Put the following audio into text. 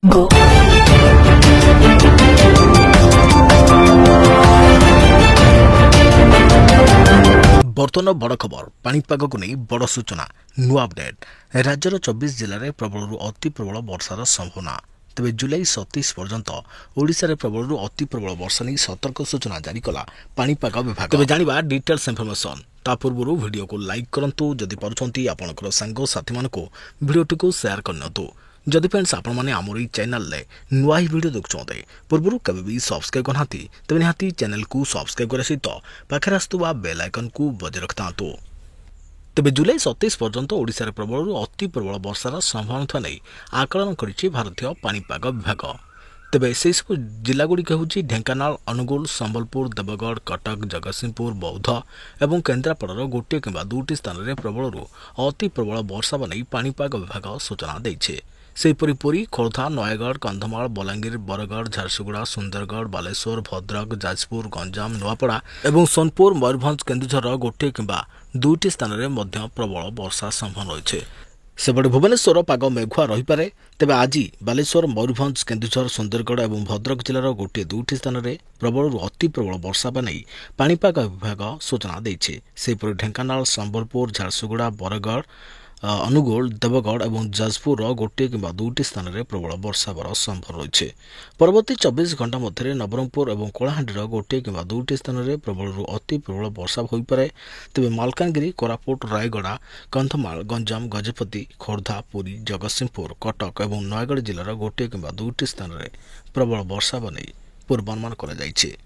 Go. बर्तमान बड़ खबर पाणीपाग को नहीं बड़ सूचना नुआ अपडेट राज्यर 24 जिले में प्रबल अति प्रबल वर्षार संभावना तेज जुलाई 27 पर्यंत ओडिशा रे प्रबल अति प्रबल वर्षा नहीं सतर्क सूचना जारी कला पाणीपाग विभाग। तेज जानिबा डिटेल्स इनफॉरमेशन ता पूर्व वीडियो को लाइक करंतु जदि पारुछंती आपनकर सांग साथी मानको वीडियोटी को शेयर करनतु जदि फ्रेंड्स आपण माने आमर चैनल ले नुआ ही वीडियो देखुछंते पूर्व केबे भी सब्सक्राइब करनाती तेबे निहाती चैनल को सब्सक्राइब करे सहित पाखरे आस्तुवा बेल आइकन को बजाय रखतांतु। तेबे जुलाई 27 पर्यंत ओडिशा रे प्रबल अति प्रबल वर्षार संभावना नहीं आकलन करिछि भारतीय पाणीपाग विभाग। तेबे से सब जिलागुड़िक हूँ ढेंकानाल अनुगुल संबलपुर देवगढ़ कटक जगतसिंहपुर बौद्ध और केन्द्रापड़ार गोटे किंबा दुटी स्थान में प्रबल अति प्रबल वर्षा नहीं पाणीपाग विभाग सूचना देइछे। सेहीपरि पुरी खोर्धा नयगढ़ कंधमाल बलांगीर बरगढ़ झारसुगुड़ा सुंदरगढ़ बालेश्वर भद्रक जाजपुर गंजाम नुआपड़ा और सोनपुर मयूरभंज केन्दुझर गोटे किंबा दुईटी स्थान में प्रबल वर्षा संभावना रही। सेपटे भुवनेश्वर पाग मेघुआ रहीपे तेज आज बालेश्वर मयूरभंज केन्दुझर सुंदरगढ़ और भद्रक जिलार गोटे दुईटी स्थान में प्रबल अति प्रबल वर्षा नहीं पाणीपाग विभाग सूचना देइछे। सेहीपरि ढेंकानाल संबलपुर झारसुगुड़ा बरगढ़ अनुगुल देवगढ़ और जाजपुर गोटे किंबा दुईटी स्थान में प्रबल वर्षा होवार संभव रही। परवर्ती 24 घंटा मध्य नवरंगपुर और कलाहांडीर गोटे किंबा दुईटी स्थान में प्रबल अति प्रबल वर्षा होईपरे। तेज मालकानगिरी कोरापुट रायगड़ा कंधमाल गंजाम गजपति खोर्धा पुरी जगतसिंहपुर कटक और नयगढ़ जिलार गोटे किंबा दुईटी स्थान में प्रबल वर्षा नहीं पूर्वानुमान करा जायछि।